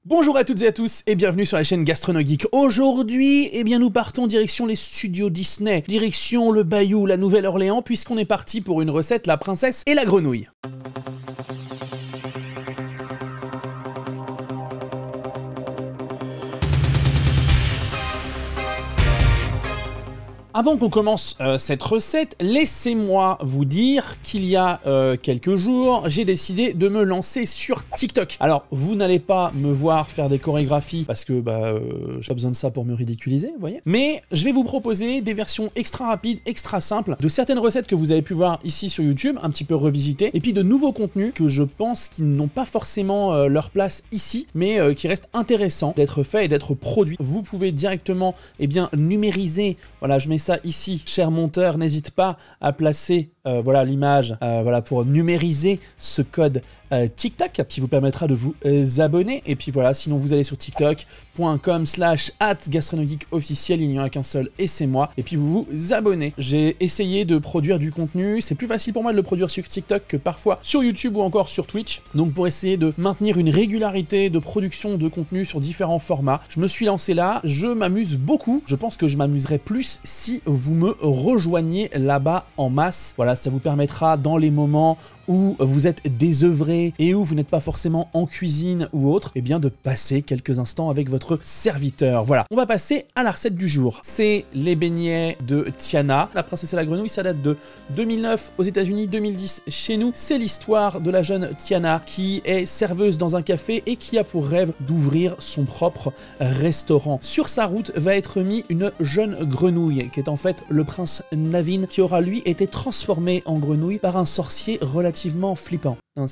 Bonjour à toutes et à tous et bienvenue sur la chaîne GastronoGeek. Aujourd'hui, nous partons direction les studios Disney, direction le Bayou, la Nouvelle-Orléans, puisqu'on est parti pour une recette, la princesse et la grenouille. Avant qu'on commence cette recette, laissez-moi vous dire qu'il y a quelques jours, j'ai décidé de me lancer sur TikTok. Alors, vous n'allez pas me voir faire des chorégraphies parce que j'ai pas besoin de ça pour me ridiculiser, vous voyez. Mais je vais vous proposer des versions extra rapides, extra simples de certaines recettes que vous avez pu voir ici sur YouTube, un petit peu revisitées, et puis de nouveaux contenus que je pense qu'ils n'ont pas forcément leur place ici, mais qui restent intéressants d'être faits et d'être produits. Vous pouvez directement numériser, voilà, je mets ça ici, cher monteur, n'hésite pas à placer l'image pour numériser ce code TikTok qui vous permettra de vous abonner. Et puis voilà, sinon vous allez sur tiktok.com/@gastronogeek officiel, il n'y en a qu'un seul et c'est moi. Et puis vous vous abonnez. J'ai essayé de produire du contenu, c'est plus facile pour moi de le produire sur TikTok que parfois sur YouTube ou encore sur Twitch. Donc pour essayer de maintenir une régularité de production de contenu sur différents formats, je me suis lancé là, je m'amuse beaucoup. Je pense que je m'amuserai plus si vous me rejoignez là-bas en masse. Voilà, ça vous permettra dans les moments où vous êtes désœuvré et où vous n'êtes pas forcément en cuisine ou autre, de passer quelques instants avec votre serviteur. Voilà, on va passer à la recette du jour. C'est les beignets de Tiana, la princesse et la grenouille. Ça date de 2009 aux États-Unis, 2010 chez nous. C'est l'histoire de la jeune Tiana qui est serveuse dans un café et qui a pour rêve d'ouvrir son propre restaurant. Sur sa route va être mis une jeune grenouille qui est en fait le prince Naveen, qui aura lui été transformé en grenouille par un sorcier relativement flippant. Non,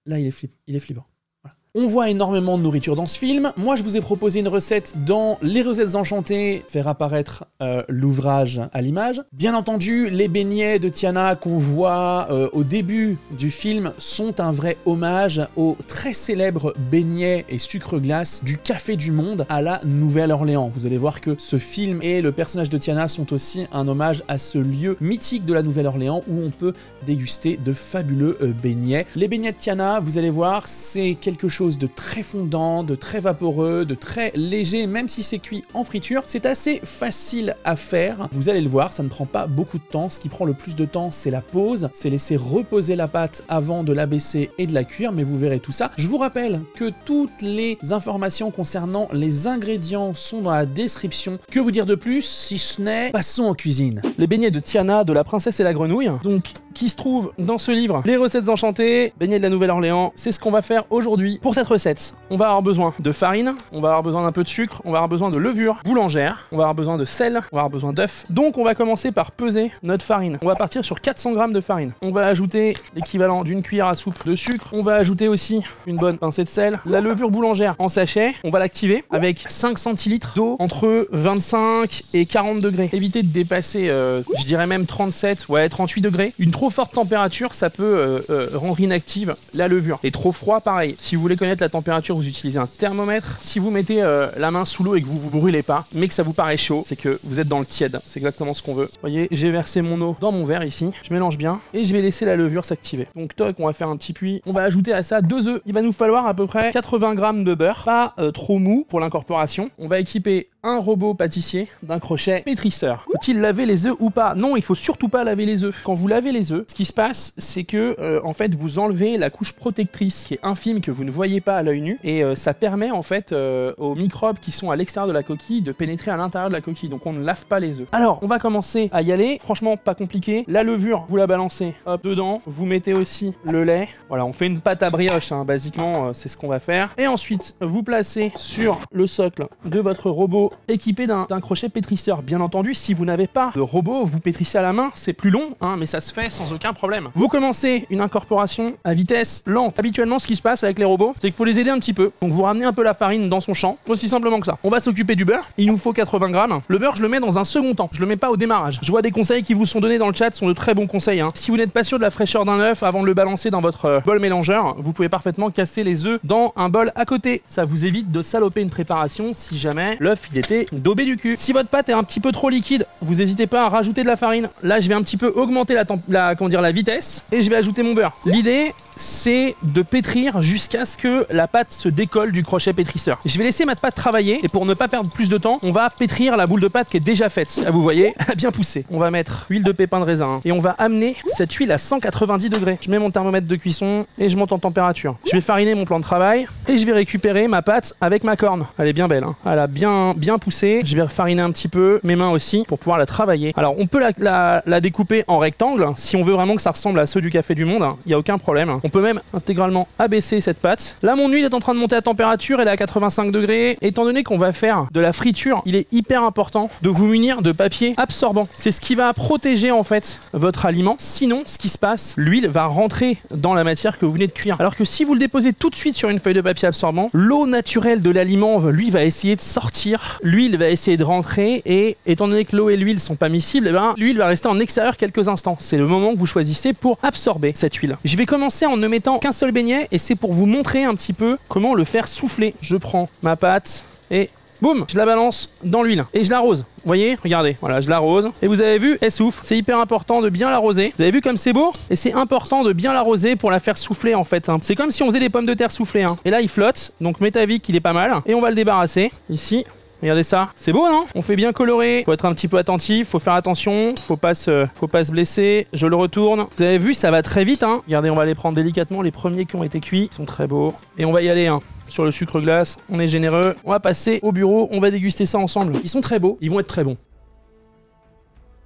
là il est flippant. Voilà. On voit énormément de nourriture dans ce film. Moi, je vous ai proposé une recette dans Les Recettes Enchantées, faire apparaître l'ouvrage à l'image. Bien entendu, les beignets de Tiana qu'on voit au début du film sont un vrai hommage aux très célèbres beignets et sucre glace du Café du Monde à la Nouvelle-Orléans. Vous allez voir que ce film et le personnage de Tiana sont aussi un hommage à ce lieu mythique de la Nouvelle-Orléans où on peut déguster de fabuleux beignets. Les beignets de Tiana, vous allez voir, c'est quelque chose de très fondant, de très vaporeux, de très léger, même si c'est cuit en friture. C'est assez facile à faire. Vous allez le voir, ça ne prend pas beaucoup de temps. Ce qui prend le plus de temps, c'est la pause. C'est laisser reposer la pâte avant de l'abaisser et de la cuire, mais vous verrez tout ça. Je vous rappelle que toutes les informations concernant les ingrédients sont dans la description. Que vous dire de plus, si ce n'est, passons en cuisine. Les beignets de Tiana, de la princesse et la grenouille, donc qui se trouve dans ce livre, Les Recettes Enchantées, beignets de la Nouvelle-Orléans, c'est ce qu'on va faire aujourd'hui. Pour cette recette, on va avoir besoin de farine, on va avoir besoin d'un peu de sucre, on va avoir besoin de levure boulangère, on va avoir besoin de sel, on va avoir besoin d'œufs. Donc on va commencer par peser notre farine. On va partir sur 400 g de farine. On va ajouter l'équivalent d'une cuillère à soupe de sucre. On va ajouter aussi une bonne pincée de sel. La levure boulangère en sachet, on va l'activer avec 5 centilitres d'eau entre 25 et 40 degrés. Évitez de dépasser, je dirais même 37, 38 degrés. Une trop forte température, ça peut rendre inactive la levure. Et trop froid, pareil. Si vous voulez connaître la température, vous utilisez un thermomètre. Si vous mettez la main sous l'eau et que vous vous brûlez pas, mais que ça vous paraît chaud, c'est que vous êtes dans le tiède. C'est exactement ce qu'on veut. Vous voyez, j'ai versé mon eau dans mon verre ici. Je mélange bien et je vais laisser la levure s'activer. Donc toc, on va faire un petit puits. On va ajouter à ça 2 œufs. Il va nous falloir à peu près 80 g de beurre, pas trop mou pour l'incorporation. On va équiper un robot pâtissier d'un crochet pétrisseur. Faut-il laver les œufs ou pas? Non, il faut surtout pas laver les œufs. Quand vous lavez les œufs, ce qui se passe, c'est que en fait, vous enlevez la couche protectrice qui est infime que vous ne voyez pas à l'œil nu et ça permet en fait aux microbes qui sont à l'extérieur de la coquille de pénétrer à l'intérieur de la coquille. Donc on ne lave pas les œufs. Alors, on va commencer à y aller. Franchement, pas compliqué. La levure, vous la balancez hop dedans. Vous mettez aussi le lait. Voilà, on fait une pâte à brioche, hein, basiquement, c'est ce qu'on va faire. Et ensuite, vous placez sur le socle de votre robot équipé d'un crochet pétrisseur. Bien entendu, si vous n'avez pas de robot, vous pétrissez à la main, c'est plus long, hein, mais ça se fait sans aucun problème. Vous commencez une incorporation à vitesse lente. Habituellement, ce qui se passe avec les robots, c'est qu'il faut les aider un petit peu. Donc vous ramenez un peu la farine dans son champ, aussi simplement que ça. On va s'occuper du beurre, il nous faut 80 g. Le beurre, je le mets dans un second temps, je le mets pas au démarrage. Je vois des conseils qui vous sont donnés dans le chat, sont de très bons conseils, hein. Si vous n'êtes pas sûr de la fraîcheur d'un œuf avant de le balancer dans votre bol mélangeur, vous pouvez parfaitement casser les œufs dans un bol à côté. Ça vous évite de saloper une préparation si jamais l'œuf il était daubé du cul. Si votre pâte est un petit peu trop liquide, vous n'hésitez pas à rajouter de la farine. Là, je vais un petit peu augmenter la vitesse et je vais ajouter mon beurre. L'idée, c'est de pétrir jusqu'à ce que la pâte se décolle du crochet pétrisseur. Je vais laisser ma pâte travailler et pour ne pas perdre plus de temps, on va pétrir la boule de pâte qui est déjà faite. Là, vous voyez, elle a bien poussé. On va mettre huile de pépin de raisin et on va amener cette huile à 190 degrés. Je mets mon thermomètre de cuisson et je monte en température. Je vais fariner mon plan de travail et je vais récupérer ma pâte avec ma corne. Elle est bien belle, hein. Elle a bien poussé. Je vais fariner un petit peu mes mains aussi pour pouvoir la travailler. Alors, on peut la découper en rectangle si on veut vraiment que ça ressemble à ceux du Café du Monde. Il n'y a aucun problème. On peut même intégralement abaisser cette pâte. Là, mon huile est en train de monter à température. Elle est à 85 degrés. Étant donné qu'on va faire de la friture, il est hyper important de vous munir de papier absorbant. C'est ce qui va protéger en fait votre aliment. Sinon, ce qui se passe, l'huile va rentrer dans la matière que vous venez de cuire. Alors que si vous le déposez tout de suite sur une feuille de papier absorbant, l'eau naturelle de l'aliment, lui, va essayer de sortir. L'huile va essayer de rentrer et étant donné que l'eau et l'huile sont pas miscibles, l'huile va rester en extérieur quelques instants. C'est le moment que vous choisissez pour absorber cette huile. Je vais commencer en ne mettant qu'un seul beignet et c'est pour vous montrer un petit peu comment le faire souffler. Je prends ma pâte et boum, je la balance dans l'huile et je l'arrose. Vous voyez, regardez, voilà, je l'arrose. Et vous avez vu, elle souffle. C'est hyper important de bien l'arroser. Vous avez vu comme c'est beau? Et c'est important de bien l'arroser pour la faire souffler en fait. Hein. C'est comme si on faisait des pommes de terre soufflées. Hein. Et là, il flotte. Donc Métavic, il est pas mal. Et on va le débarrasser ici. Regardez ça, c'est beau non? On fait bien colorer, faut être un petit peu attentif, faut faire attention, faut pas se blesser. Je le retourne. Vous avez vu, ça va très vite hein. Regardez, on va les prendre délicatement, les premiers qui ont été cuits, ils sont très beaux. Et on va y aller hein. Sur le sucre glace, on est généreux. On va passer au bureau, on va déguster ça ensemble. Ils sont très beaux, ils vont être très bons.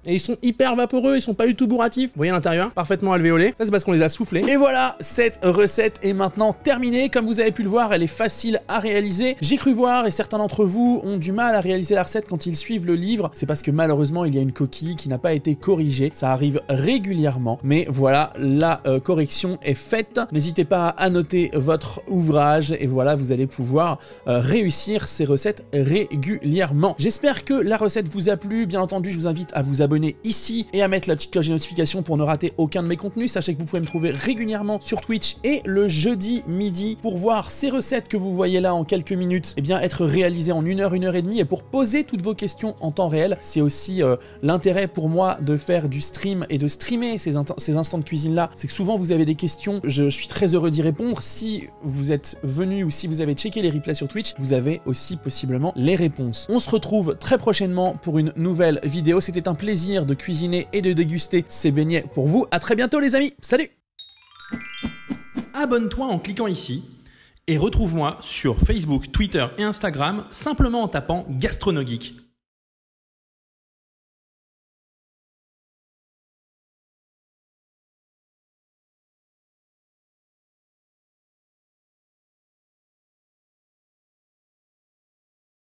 Et ils sont hyper vaporeux, ils sont pas du tout bourratifs. Vous voyez l'intérieur, parfaitement alvéolé. Ça c'est parce qu'on les a soufflés. Et voilà, cette recette est maintenant terminée. Comme vous avez pu le voir, elle est facile à réaliser. J'ai cru voir, et certains d'entre vous ont du mal à réaliser la recette quand ils suivent le livre. C'est parce que malheureusement, il y a une coquille qui n'a pas été corrigée. Ça arrive régulièrement. Mais voilà, la correction est faite. N'hésitez pas à noter votre ouvrage. Et voilà, vous allez pouvoir réussir ces recettes régulièrement. J'espère que la recette vous a plu. Bien entendu, je vous invite à vous abonner ici et à mettre la petite cloche de notification pour ne rater aucun de mes contenus. Sachez que vous pouvez me trouver régulièrement sur Twitch et le jeudi midi pour voir ces recettes que vous voyez là en quelques minutes et bien être réalisées en 1 heure, 1 heure et demie et pour poser toutes vos questions en temps réel. C'est aussi l'intérêt pour moi de faire du stream et de streamer ces instants de cuisine là. C'est que souvent vous avez des questions, je suis très heureux d'y répondre. Si vous êtes venu ou si vous avez checké les replays sur Twitch, vous avez aussi possiblement les réponses. On se retrouve très prochainement pour une nouvelle vidéo. C'était un plaisir de cuisiner et de déguster ces beignets pour vous. À très bientôt les amis, salut! Abonne-toi en cliquant ici et retrouve-moi sur Facebook, Twitter et Instagram simplement en tapant GastronoGeek.